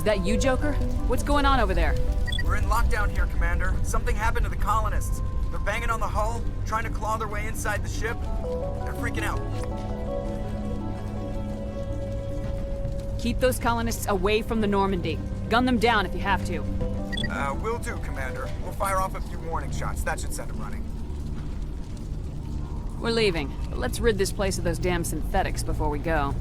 Is that you, Joker? What's going on over there? We're in lockdown here, Commander. Something happened to the colonists. They're banging on the hull, trying to claw their way inside the ship. They're freaking out. Keep those colonists away from the Normandy. Gun them down if you have to. Will do, Commander. We'll fire off a few warning shots. That should send them running. We're leaving, but let's rid this place of those damn synthetics before we go.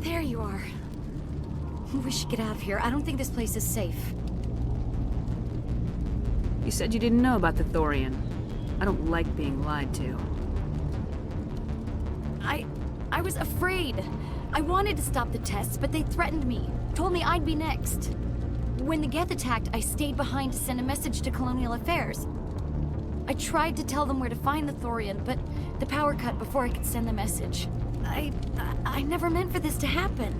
There you are. We should get out of here. I don't think this place is safe. You said you didn't know about the Thorian. I don't like being lied to. I was afraid. I wanted to stop the tests, but they threatened me. Told me I'd be next. When the Geth attacked, I stayed behind to send a message to Colonial Affairs. I tried to tell them where to find the Thorian, but the power cut before I could send the message. I never meant for this to happen.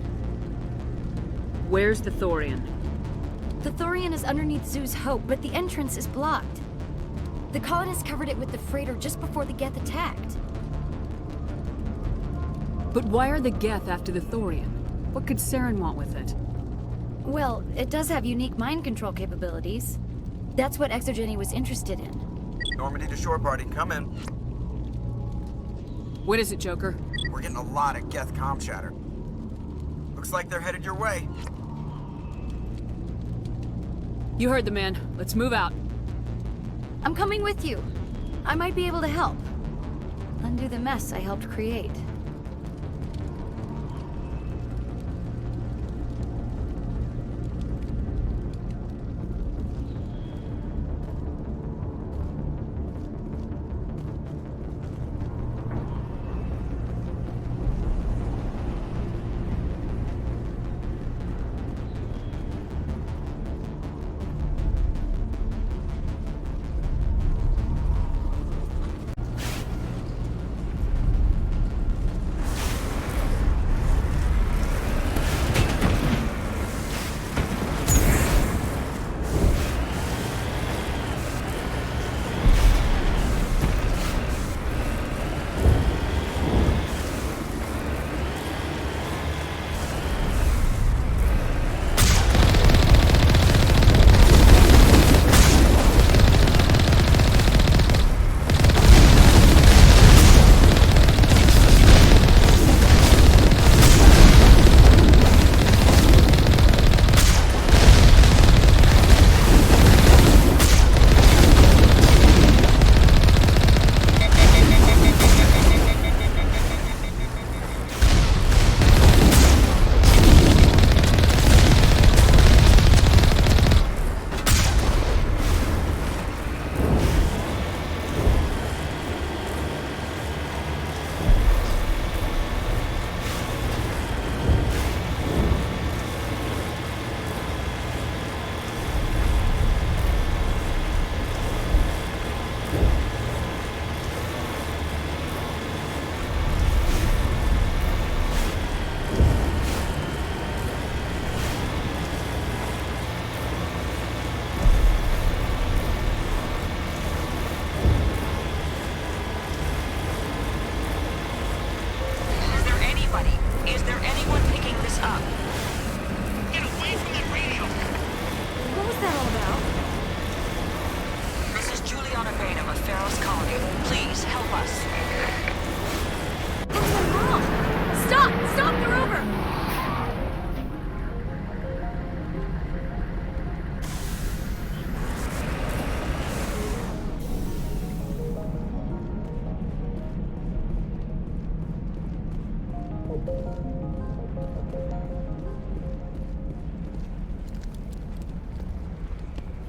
Where's the Thorian? The Thorian is underneath Zoo's Hope, but the entrance is blocked. The colonists covered it with the freighter just before the Geth attacked. But why are the Geth after the Thorian? What could Saren want with it? Well, it does have unique mind control capabilities. That's what Exogeny was interested in. Normandy to shore party, come in. What is it, Joker? We're getting a lot of Geth comm chatter. Looks like they're headed your way. You heard the man. Let's move out. I'm coming with you. I might be able to help. Undo the mess I helped create.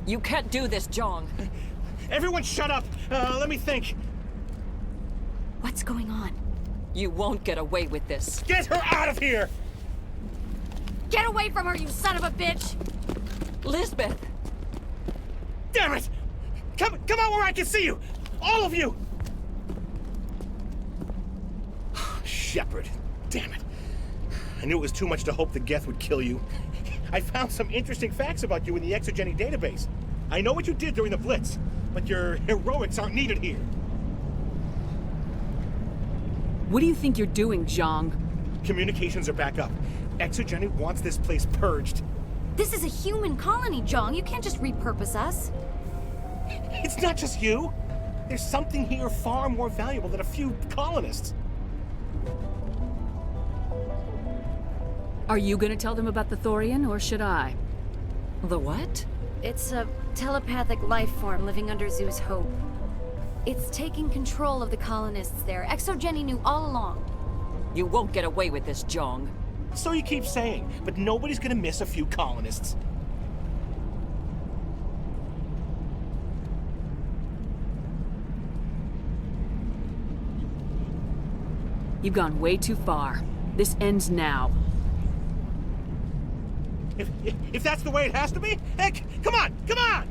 You can't do this, Jong. Everyone shut up! Let me think. What's going on? You won't get away with this. Get her out of here! Get away from her, you son of a bitch! Lisbeth! Damn it! Come out where I can see you! All of you! Shepard, damn it. I knew it was too much to hope the Geth would kill you. I found some interesting facts about you in the exogeny database. I know what you did during the Blitz, but your heroics aren't needed here. What do you think you're doing, Zhang? Communications are back up. Exogeny wants this place purged. This is a human colony, Jong. You can't just repurpose us. It's not just you. There's something here far more valuable than a few colonists. Are you gonna tell them about the Thorian, or should I? The what? It's a telepathic life form living under Zoo's hope. It's taking control of the colonists there. Exogeny knew all along. You won't get away with this, Jong. So you keep saying, but nobody's gonna miss a few colonists. You've gone way too far. This ends now. If that's the way it has to be, heck, come on, come on!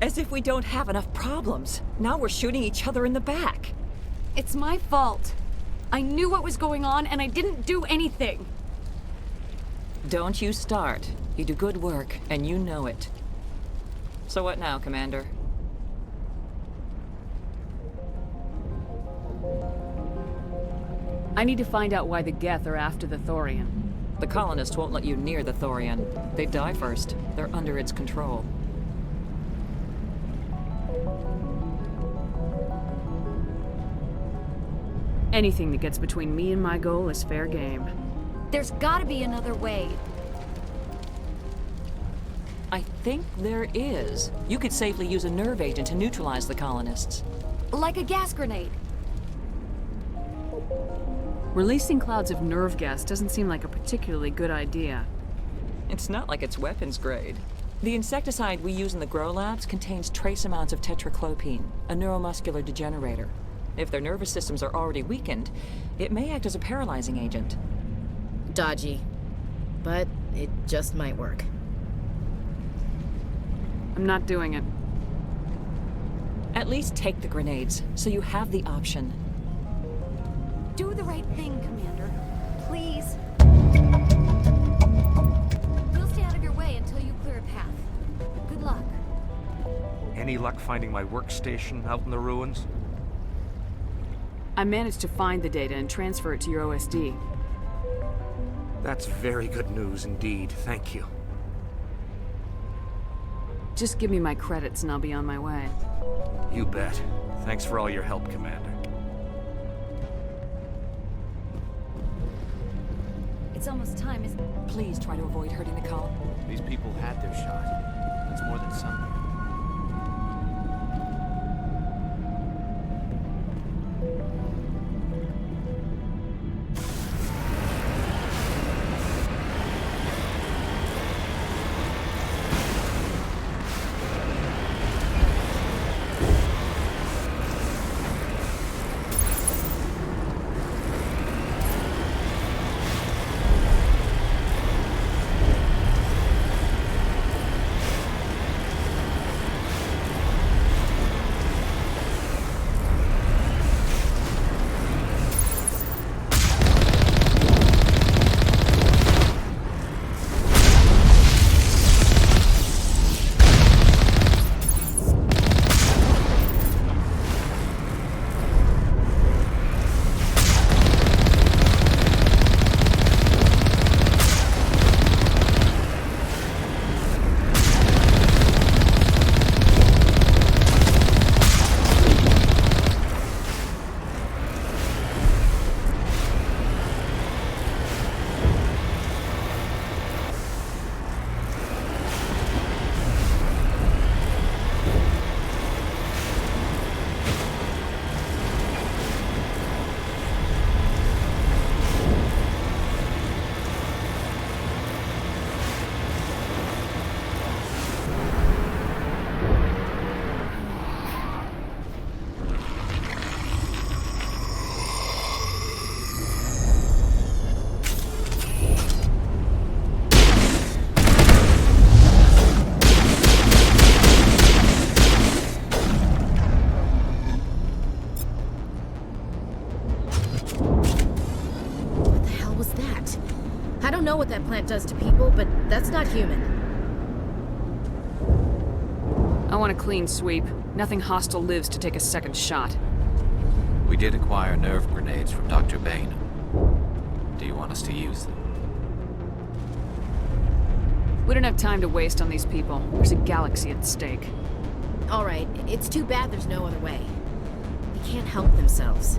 As if we don't have enough problems. Now we're shooting each other in the back. It's my fault. I knew what was going on and I didn't do anything. Don't you start. You do good work, and you know it. So what now, Commander? I need to find out why the Geth are after the Thorian. The colonists won't let you near the Thorian. They die first. They're under its control. Anything that gets between me and my goal is fair game. There's gotta be another way. I think there is. You could safely use a nerve agent to neutralize the colonists. Like a gas grenade. Releasing clouds of nerve gas doesn't seem like a particularly good idea. It's not like it's weapons grade. The insecticide we use in the grow labs contains trace amounts of tetraclopine, a neuromuscular degenerator. If their nervous systems are already weakened, it may act as a paralyzing agent. Dodgy. But it just might work. I'm not doing it. At least take the grenades, so you have the option. Do the right thing, Commander. Please. We'll stay out of your way until you clear a path. Good luck. Any luck finding my workstation out in the ruins? I managed to find the data and transfer it to your OSD. That's very good news indeed. Thank you. Just give me my credits and I'll be on my way. You bet. Thanks for all your help, Commander. It's almost time, isn't it? Please try to avoid hurting the column. These people had their shot. That's more than some. that? I don't know what that plant does to people, but that's not human. I want a clean sweep. Nothing hostile lives to take a second shot. We did acquire nerve grenades from Dr. Bain. Do you want us to use them? We don't have time to waste on these people. There's a galaxy at stake. All right, it's too bad there's no other way. They can't help themselves.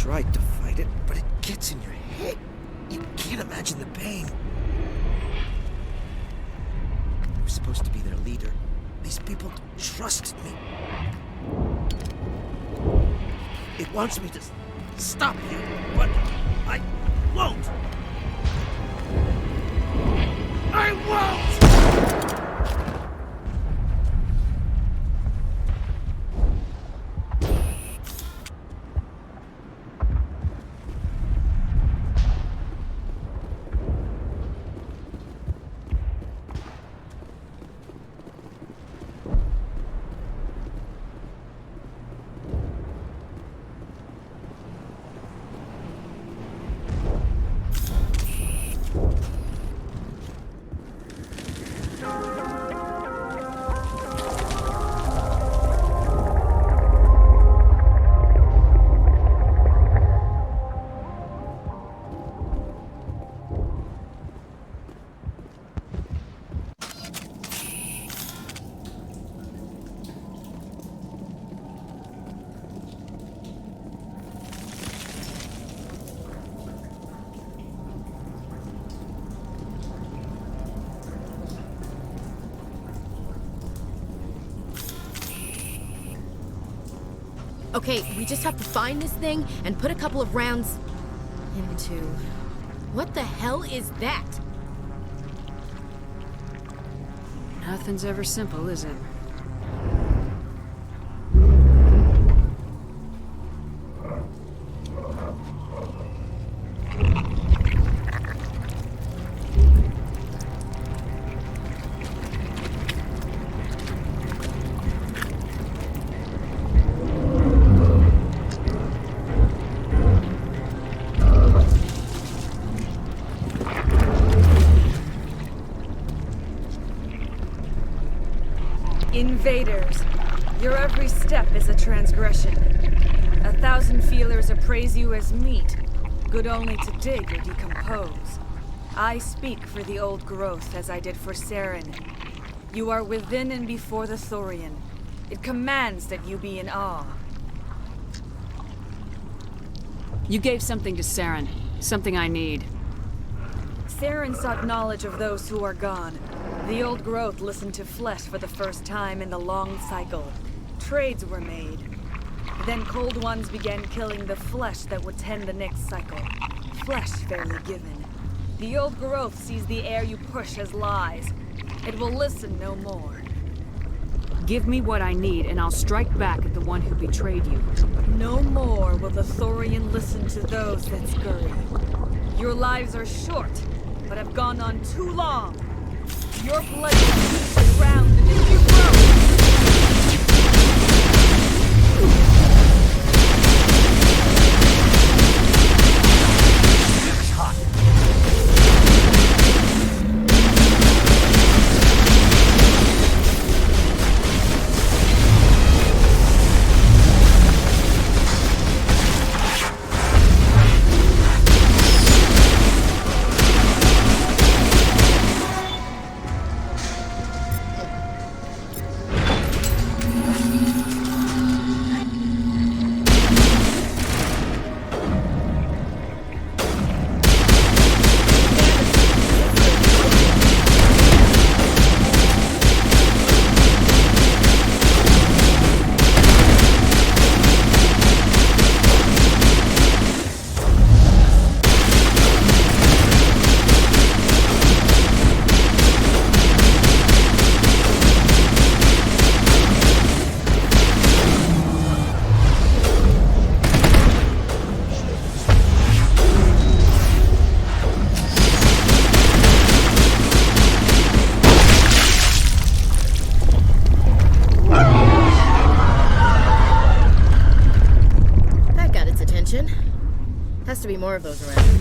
tried to fight it, but it gets in your head. You can't imagine the pain. I'm supposed to be their leader. These people trusted me. It wants me to stop you, but I won't. I won't! Okay, we just have to find this thing and put a couple of rounds into... What the hell is that? Nothing's ever simple, is it? Invaders, your every step is a transgression. 1,000 feelers appraise you as meat, good only to dig or decompose. I speak for the old growth as I did for Saren. You are within and before the Thorian. It commands that you be in awe. You gave something to Saren. Something I need. Saren sought knowledge of those who are gone. The old growth listened to flesh for the first time in the long cycle. Trades were made. Then cold ones began killing the flesh that would tend the next cycle. Flesh fairly given. The old growth sees the air you push as lies. It will listen no more. Give me what I need, and I'll strike back at the one who betrayed you. No more will the Thorian listen to those that scurry. Your lives are short, but have gone on too long. Your blood will reach the ground and if you grow. Has to be more of those around.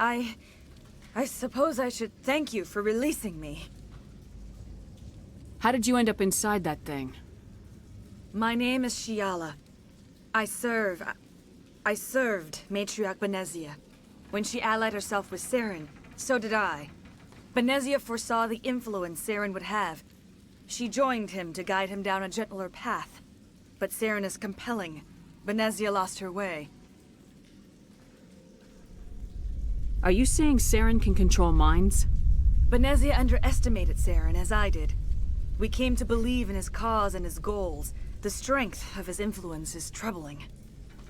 I suppose I should thank you for releasing me. How did you end up inside that thing? My name is Shiala. I served Matriarch Benezia. When she allied herself with Saren, so did I. Benezia foresaw the influence Saren would have. She joined him to guide him down a gentler path. But Saren is compelling. Benezia lost her way. Are you saying Saren can control minds? Benezia underestimated Saren, as I did. We came to believe in his cause and his goals. The strength of his influence is troubling.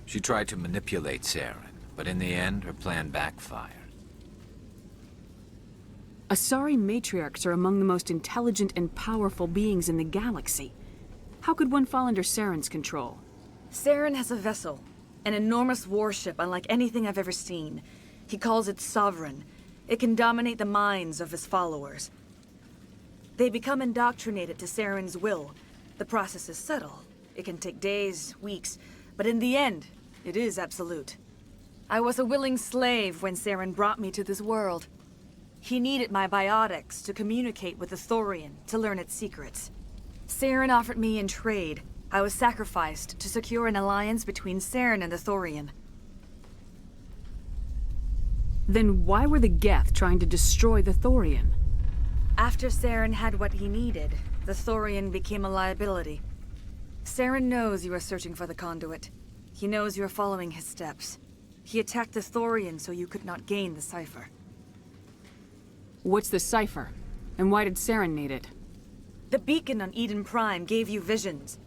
She tried to manipulate Saren, but in the end, her plan backfired. Asari matriarchs are among the most intelligent and powerful beings in the galaxy. How could one fall under Saren's control? Saren has a vessel, an enormous warship unlike anything I've ever seen. He calls it Sovereign. It can dominate the minds of his followers. They become indoctrinated to Saren's will. The process is subtle. It can take days, weeks, but in the end, it is absolute. I was a willing slave when Saren brought me to this world. He needed my biotics to communicate with the Thorian, to learn its secrets. Saren offered me in trade. I was sacrificed to secure an alliance between Saren and the Thorian. Then why were the Geth trying to destroy the Thorian? After Saren had what he needed, the Thorian became a liability. Saren knows you are searching for the conduit. He knows you are following his steps. He attacked the Thorian so you could not gain the cipher. What's the cipher? And why did Saren need it? The beacon on Eden Prime gave you visions.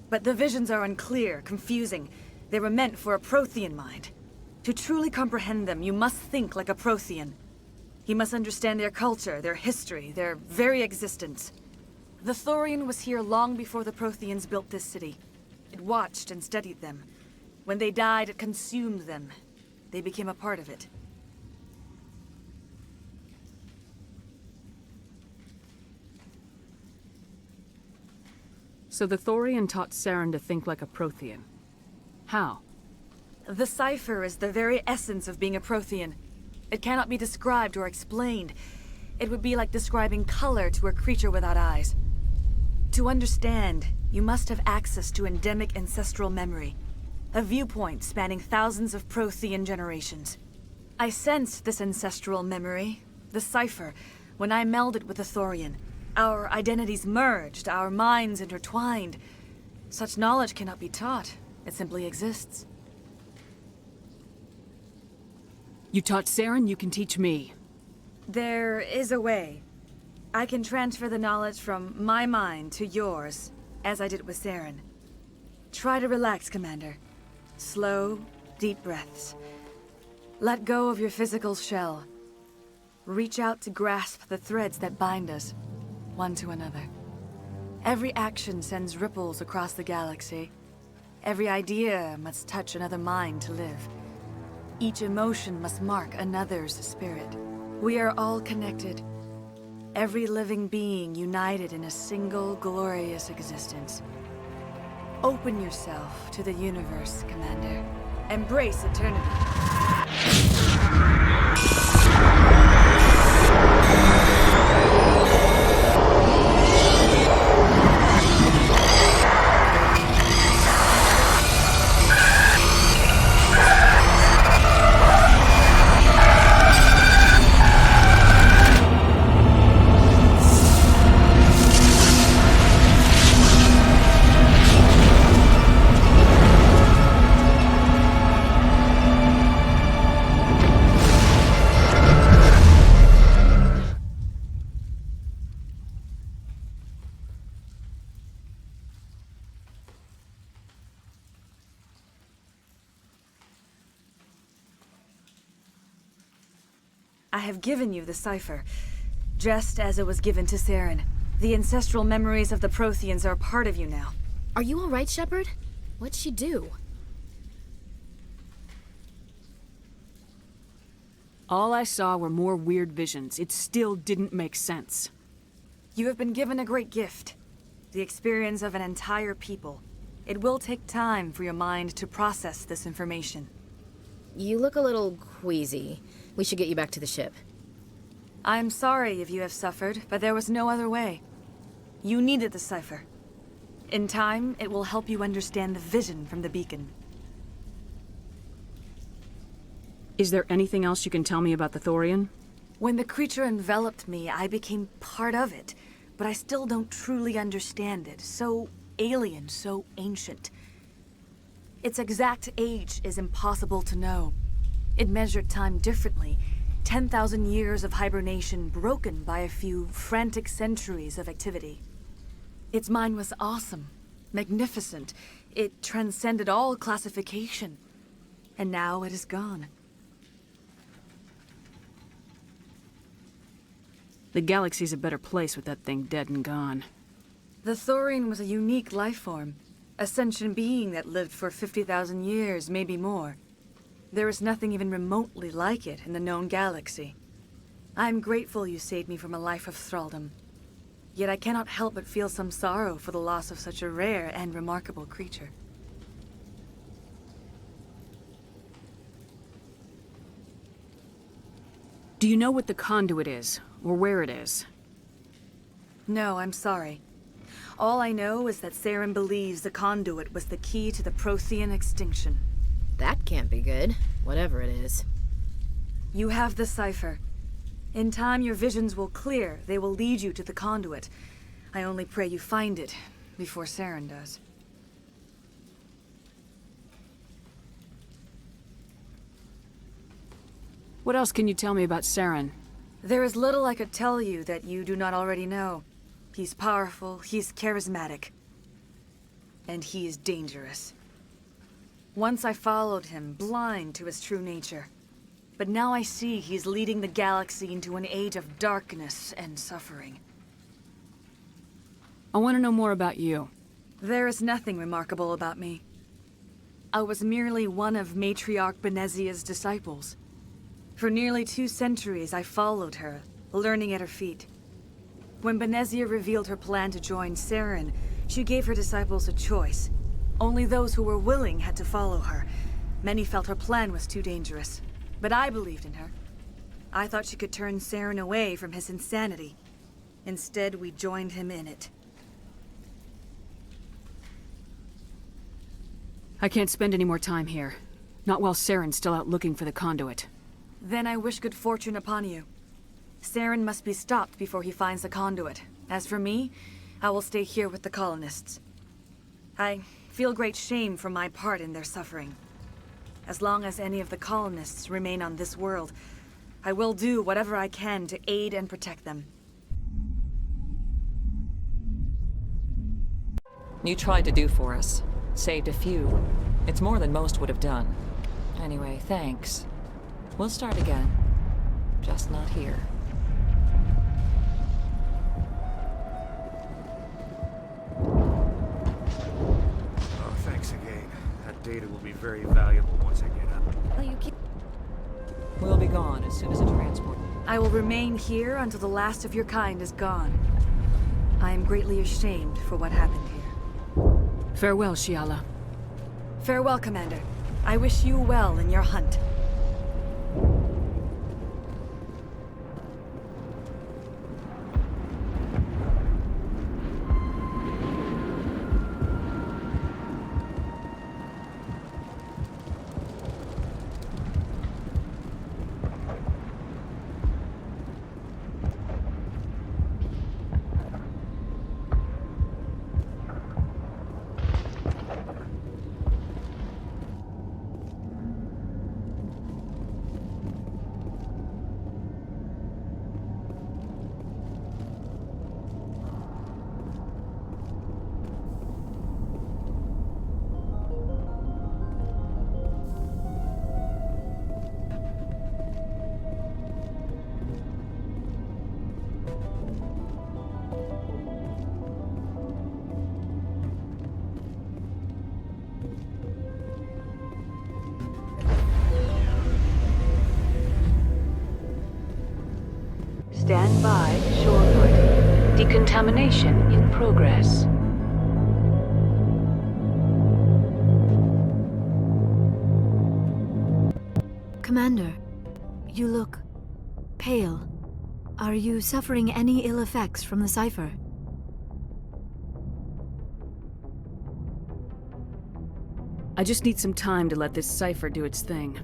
But the visions are unclear, confusing. They were meant for a Prothean mind. To truly comprehend them, you must think like a Prothean. You must understand their culture, their history, their very existence. The Thorian was here long before the Protheans built this city. It watched and studied them. When they died, it consumed them. They became a part of it. So the Thorian taught Saren to think like a Prothean. How? The cipher is the very essence of being a Prothean. It cannot be described or explained. It would be like describing color to a creature without eyes. To understand, you must have access to endemic ancestral memory, a viewpoint spanning thousands of Prothean generations. I sensed this ancestral memory, the cipher, when I melded with the Thorian. Our identities merged, our minds intertwined. Such knowledge cannot be taught. It simply exists. You taught Saren, you can teach me. There is a way. I can transfer the knowledge from my mind to yours, as I did with Saren. Try to relax, Commander. Slow, deep breaths. Let go of your physical shell. Reach out to grasp the threads that bind us, one to another. Every action sends ripples across the galaxy. Every idea must touch another mind to live. Each emotion must mark another's spirit. We are all connected. Every living being united in a single glorious existence. Open yourself to the universe, Commander. Embrace eternity. I have given you the cipher, just as it was given to Saren. The ancestral memories of the Protheans are a part of you now. Are you all right, Shepard? What'd she do? All I saw were more weird visions. It still didn't make sense. You have been given a great gift. The experience of an entire people. It will take time for your mind to process this information. You look a little queasy. We should get you back to the ship. I'm sorry if you have suffered, but there was no other way. You needed the cipher. In time, it will help you understand the vision from the beacon. Is there anything else you can tell me about the Thorian? When the creature enveloped me, I became part of it, but I still don't truly understand it. So alien, so ancient. Its exact age is impossible to know. It measured time differently. 10,000 years of hibernation broken by a few frantic centuries of activity. Its mind was awesome, magnificent. It transcended all classification. And now it is gone. The galaxy's a better place with that thing dead and gone. The Thorian was a unique life form. A sentient being that lived for 50,000 years, maybe more. There is nothing even remotely like it in the known galaxy. I'm grateful you saved me from a life of thraldom. Yet I cannot help but feel some sorrow for the loss of such a rare and remarkable creature. Do you know what the conduit is, or where it is? No, I'm sorry. All I know is that Saren believes the conduit was the key to the Prothean extinction. That can't be good, whatever it is. You have the cipher. In time, your visions will clear. They will lead you to the conduit. I only pray you find it before Saren does. What else can you tell me about Saren? There is little I could tell you that you do not already know. He's powerful, he's charismatic. And he is dangerous. Once I followed him, blind to his true nature. But now I see he's leading the galaxy into an age of darkness and suffering. I want to know more about you. There is nothing remarkable about me. I was merely one of Matriarch Benezia's disciples. For nearly 2 centuries I followed her, learning at her feet. When Benezia revealed her plan to join Saren, she gave her disciples a choice. Only those who were willing had to follow her. Many felt her plan was too dangerous, but I believed in her. I thought she could turn Saren away from his insanity. Instead, we joined him in it. I can't spend any more time here. Not while Saren's still out looking for the conduit. Then I wish good fortune upon you. Saren must be stopped before he finds the conduit. As for me, I will stay here with the colonists. I feel great shame for my part in their suffering. As long as any of the colonists remain on this world, I will do whatever I can to aid and protect them. You tried to do for us. Saved a few. It's more than most would have done. Anyway, thanks. We'll start again. Just not here. Oh, thanks again. That data will be very valuable once I get up. Will you keep... We'll be gone as soon as the transport... I will remain here until the last of your kind is gone. I am greatly ashamed for what happened here. Farewell, Shiala. Farewell, Commander. I wish you well in your hunt. Stand by, shoreboard. Decontamination in progress. Commander, You look pale. Are you suffering any ill effects from the cipher? I just need some time to let this cipher do its thing.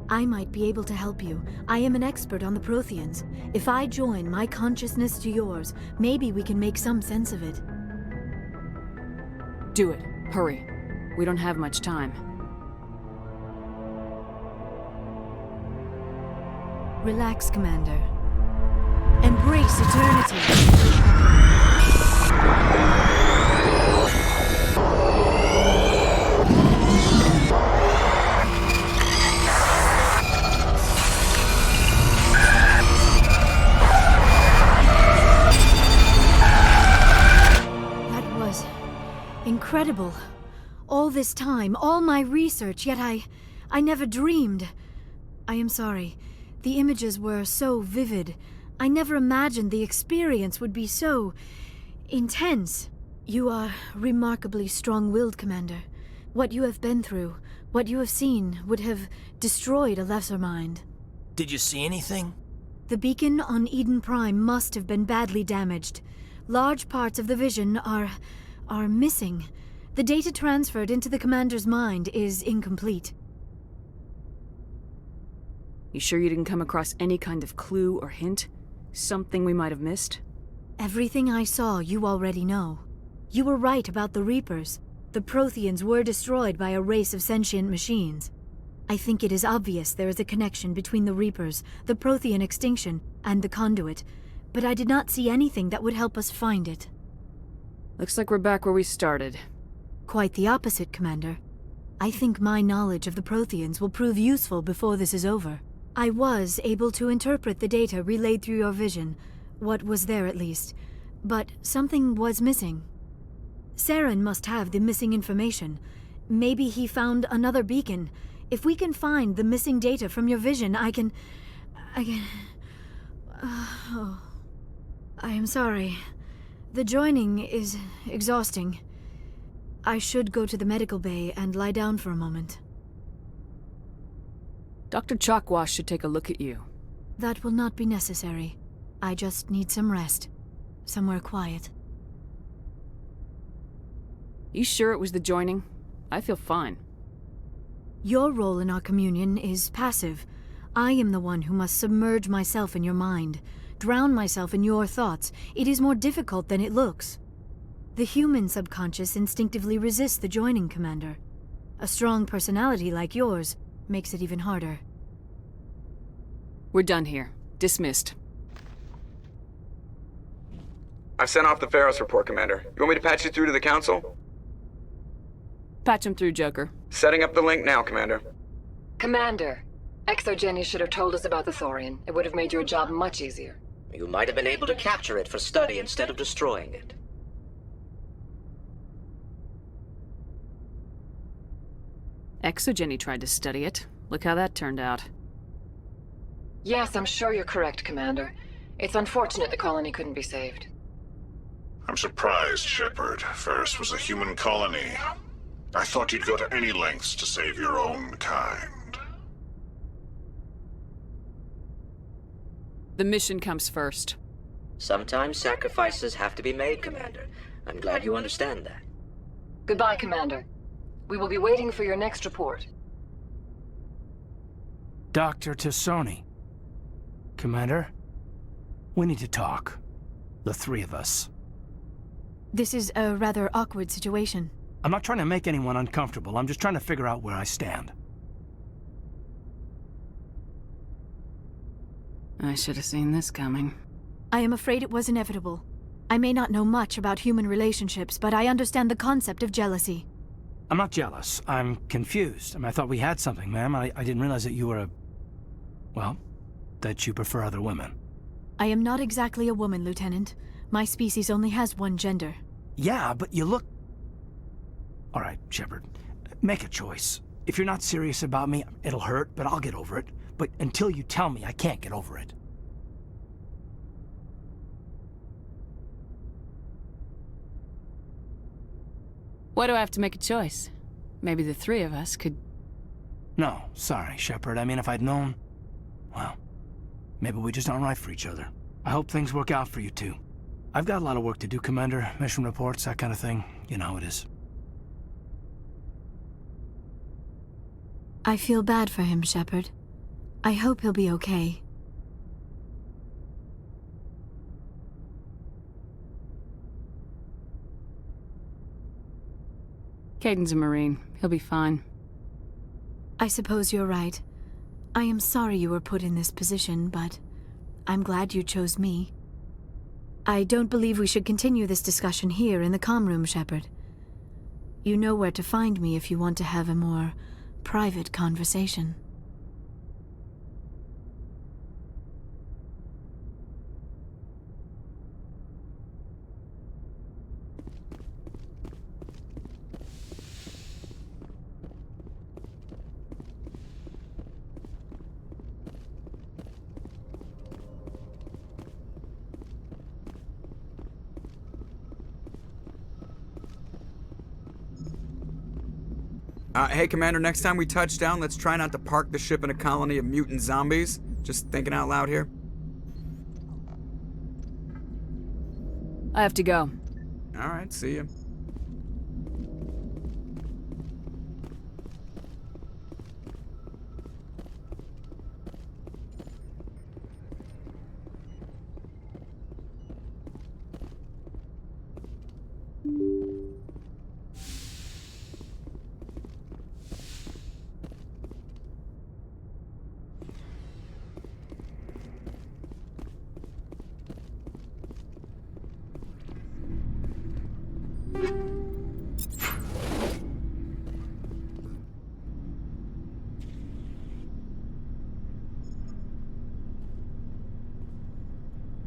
I might be able to help you. I am an expert on the Protheans. If I join my consciousness to yours, maybe we can make some sense of it. Do it. Hurry. We don't have much time. Relax, Commander. Embrace eternity. That was incredible. All this time, all my research, yet I never dreamed. I am sorry. The images were so vivid. I never imagined the experience would be so intense. You are remarkably strong-willed, Commander. What you have been through, what you have seen, would have destroyed a lesser mind. Did you see anything? The beacon on Eden Prime must have been badly damaged. Large parts of the vision are missing. The data transferred into the Commander's mind is incomplete. You sure you didn't come across any kind of clue or hint? Something we might have missed? Everything I saw you already know. You were right about the Reapers. The Protheans were destroyed by a race of sentient machines. I think it is obvious there is a connection between the Reapers, the Prothean extinction, and the Conduit, but I did not see anything that would help us find it. Looks like we're back where we started. Quite the opposite, Commander. I think my knowledge of the Protheans will prove useful before this is over. I was able to interpret the data relayed through your vision, what was there at least, but something was missing. Saren must have the missing information. Maybe he found another beacon. If we can find the missing data from your vision, I can... Oh. I am sorry. The joining is exhausting. I should go to the medical bay and lie down for a moment. Dr. Chalkwash should take a look at you. That will not be necessary. I just need some rest. Somewhere quiet. You sure it was the joining? I feel fine. Your role in our communion is passive. I am the one who must submerge myself in your mind, drown myself in your thoughts. It is more difficult than it looks. The human subconscious instinctively resists the joining, Commander. A strong personality like yours makes it even harder. We're done here. Dismissed. I've sent off the Pharos report, Commander. You want me to patch you through to the Council? Patch him through, Joker. Setting up the link now, Commander. Commander, Exogeny should have told us about the Thorian. It would have made your job much easier. You might have been able to capture it for study instead of destroying it. Exogeny tried to study it. Look how that turned out. Yes, I'm sure you're correct, Commander. It's unfortunate the colony couldn't be saved. I'm surprised, Shepard. Ferris was a human colony. I thought you'd go to any lengths to save your own kind. The mission comes first. Sometimes sacrifices have to be made, Commander. I'm glad you understand that. Goodbye, Commander. We will be waiting for your next report. Dr. Tassoni. Commander, we need to talk. The three of us. This is a rather awkward situation. I'm not trying to make anyone uncomfortable. I'm just trying to figure out where I stand. I should have seen this coming. I am afraid it was inevitable. I may not know much about human relationships, but I understand the concept of jealousy. I'm not jealous. I'm confused. I thought we had something, ma'am. I didn't realize that you were a... well, that you prefer other women. I am not exactly a woman, Lieutenant. My species only has one gender. Yeah, but you look... All right, Shepard. Make a choice. If you're not serious about me, it'll hurt, but I'll get over it. But until you tell me, I can't get over it. Why do I have to make a choice? Maybe the three of us could... No, sorry, Shepard. If I'd known... Well, maybe we just aren't right for each other. I hope things work out for you two. I've got a lot of work to do, Commander. Mission reports, that kind of thing. You know how it is. I feel bad for him, Shepard. I hope he'll be okay. Caden's a Marine. He'll be fine. I suppose you're right. I am sorry you were put in this position, but I'm glad you chose me. I don't believe we should continue this discussion here in the comm room, Shepard. You know where to find me if you want to have a more private conversation. Hey, Commander, next time we touch down, let's try not to park the ship in a colony of mutant zombies. Just thinking out loud here. I have to go. Alright, see ya.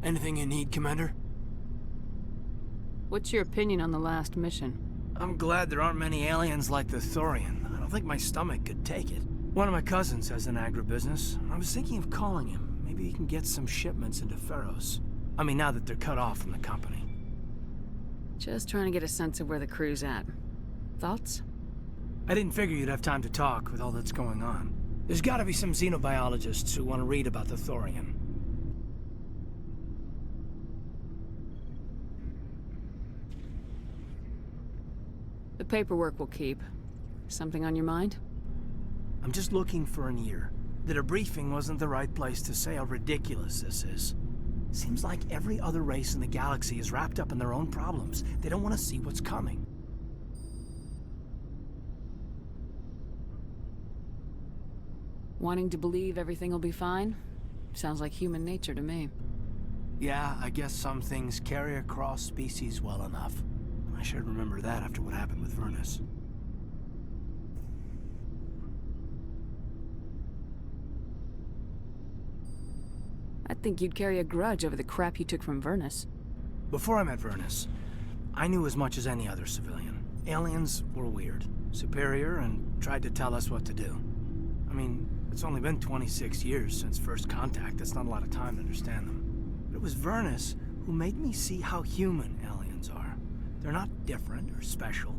Anything you need, Commander? What's your opinion on the last mission? I'm glad there aren't many aliens like the Thorian. I don't think my stomach could take it. One of my cousins has an agribusiness. I was thinking of calling him. Maybe he can get some shipments into Pharos. I mean, now that they're cut off from the company. Just trying to get a sense of where the crew's at. Thoughts? I didn't figure you'd have time to talk with all that's going on. There's gotta be some xenobiologists who want to read about the Thorian. The paperwork will keep. Something on your mind? I'm just looking for an ear. The debriefing wasn't the right place to say how ridiculous this is. Seems like every other race in the galaxy is wrapped up in their own problems. They don't want to see what's coming. Wanting to believe everything will be fine? Sounds like human nature to me. Yeah, I guess some things carry across species well enough. I should remember that after what happened with Vernus. I think you'd carry a grudge over the crap you took from Vernus. Before I met Vernus, I knew as much as any other civilian. Aliens were weird, superior, and tried to tell us what to do. I mean, it's only been 26 years since first contact. That's not a lot of time to understand them. But it was Vernus who made me see how human aliens are. They're not different or special.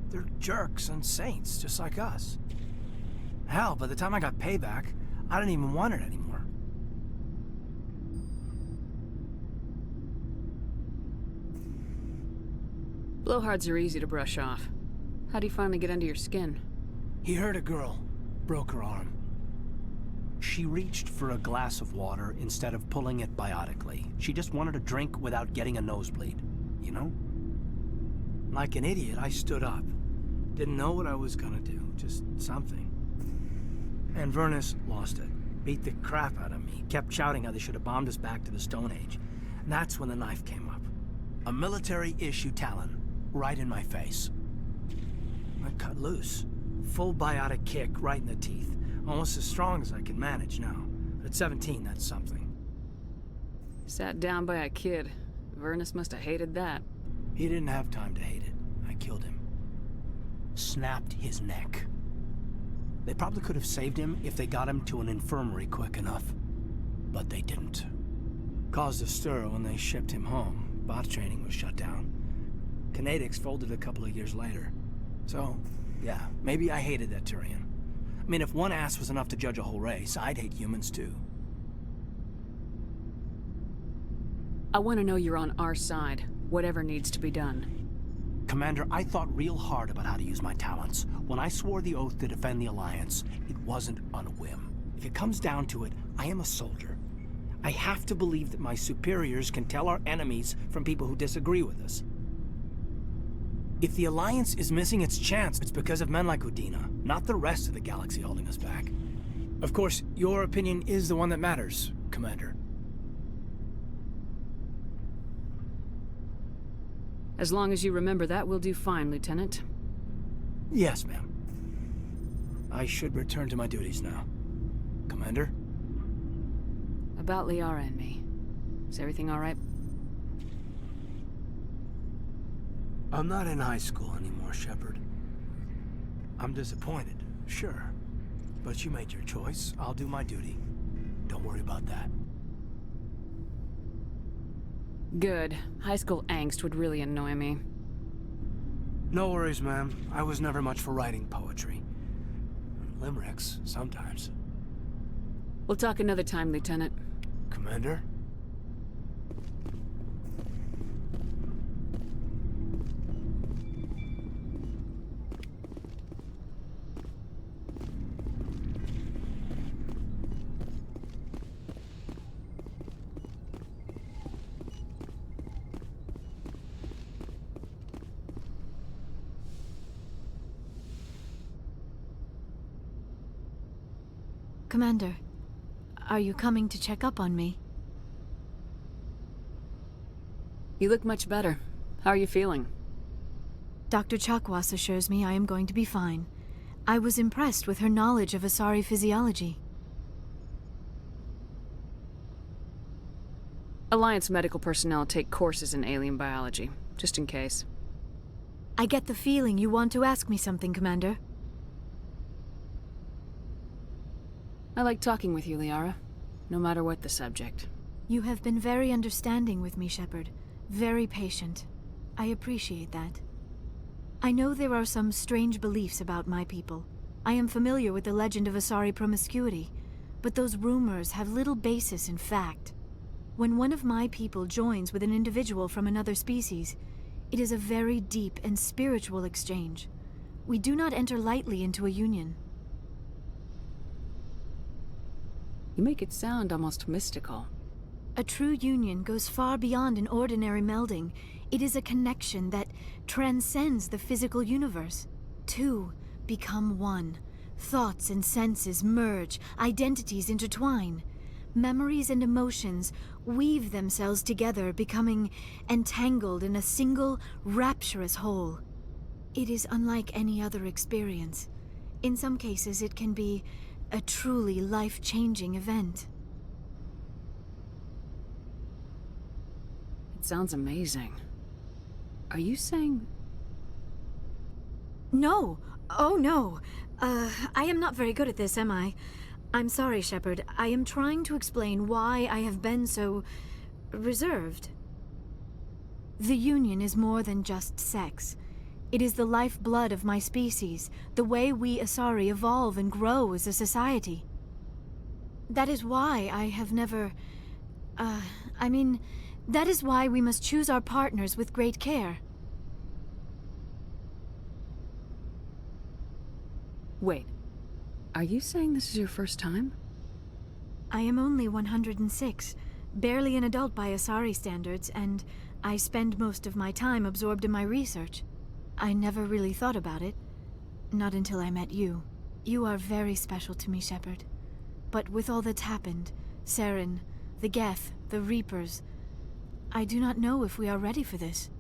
They're jerks and saints, just like us. Hell, by the time I got payback, I didn't even want it anymore. Blowhards are easy to brush off. How'd he finally get under your skin? He hurt a girl, broke her arm. She reached for a glass of water instead of pulling it biotically. She just wanted a drink without getting a nosebleed, you know? Like an idiot, I stood up. Didn't know what I was gonna do, just something. And Vernus lost it. Beat the crap out of me. Kept shouting how they should have bombed us back to the Stone Age. And that's when the knife came up. A military-issue talon, right in my face. I cut loose. Full biotic kick right in the teeth. Almost as strong as I can manage now. At 17, that's something. Sat down by a kid. Vernus must have hated that. He didn't have time to hate it. I killed him. Snapped his neck. They probably could have saved him if they got him to an infirmary quick enough. But they didn't. Caused a stir when they shipped him home. Bot training was shut down. Kinetics folded a couple of years later. So, yeah, maybe I hated that Turian. I mean, if one ass was enough to judge a whole race, I'd hate humans too. I want to know you're on our side, whatever needs to be done. Commander, I thought real hard about how to use my talents. When I swore the oath to defend the Alliance, it wasn't on a whim. If it comes down to it, I am a soldier. I have to believe that my superiors can tell our enemies from people who disagree with us. If the Alliance is missing its chance, it's because of men like Udina, not the rest of the galaxy holding us back. Of course, your opinion is the one that matters, Commander. As long as you remember that, we'll do fine, Lieutenant. Yes, ma'am. I should return to my duties now. Commander? About Liara and me. Is everything all right? I'm not in high school anymore, Shepard. I'm disappointed, sure. But you made your choice. I'll do my duty. Don't worry about that. Good. High school angst would really annoy me. No worries, ma'am. I was never much for writing poetry. Limericks, sometimes. We'll talk another time, Lieutenant. Commander? Commander, are you coming to check up on me? You look much better. How are you feeling? Dr. Chakwas assures me I am going to be fine. I was impressed with her knowledge of Asari physiology. Alliance medical personnel take courses in alien biology, just in case. I get the feeling you want to ask me something, Commander. I like talking with you, Liara, no matter what the subject. You have been very understanding with me, Shepard. Very patient. I appreciate that. I know there are some strange beliefs about my people. I am familiar with the legend of Asari promiscuity, but those rumors have little basis in fact. When one of my people joins with an individual from another species, it is a very deep and spiritual exchange. We do not enter lightly into a union. You make it sound almost mystical. A true union goes far beyond an ordinary melding. It is a connection that transcends the physical universe. Two become one. Thoughts and senses merge, identities intertwine. Memories and emotions weave themselves together, becoming entangled in a single, rapturous whole. It is unlike any other experience. In some cases, it can be a truly life-changing event. It sounds amazing. Are you saying... No! Oh, no! I am not very good at this, am I? I'm sorry, Shepard. I am trying to explain why I have been so... reserved. The Union is more than just sex. It is the lifeblood of my species, the way we Asari evolve and grow as a society. That is why I have never... that is why we must choose our partners with great care. Wait, are you saying this is your first time? I am only 106, barely an adult by Asari standards, and I spend most of my time absorbed in my research. I never really thought about it. Not until I met you. You are very special to me, Shepard. But with all that's happened, Saren, the Geth, the Reapers, I do not know if we are ready for this.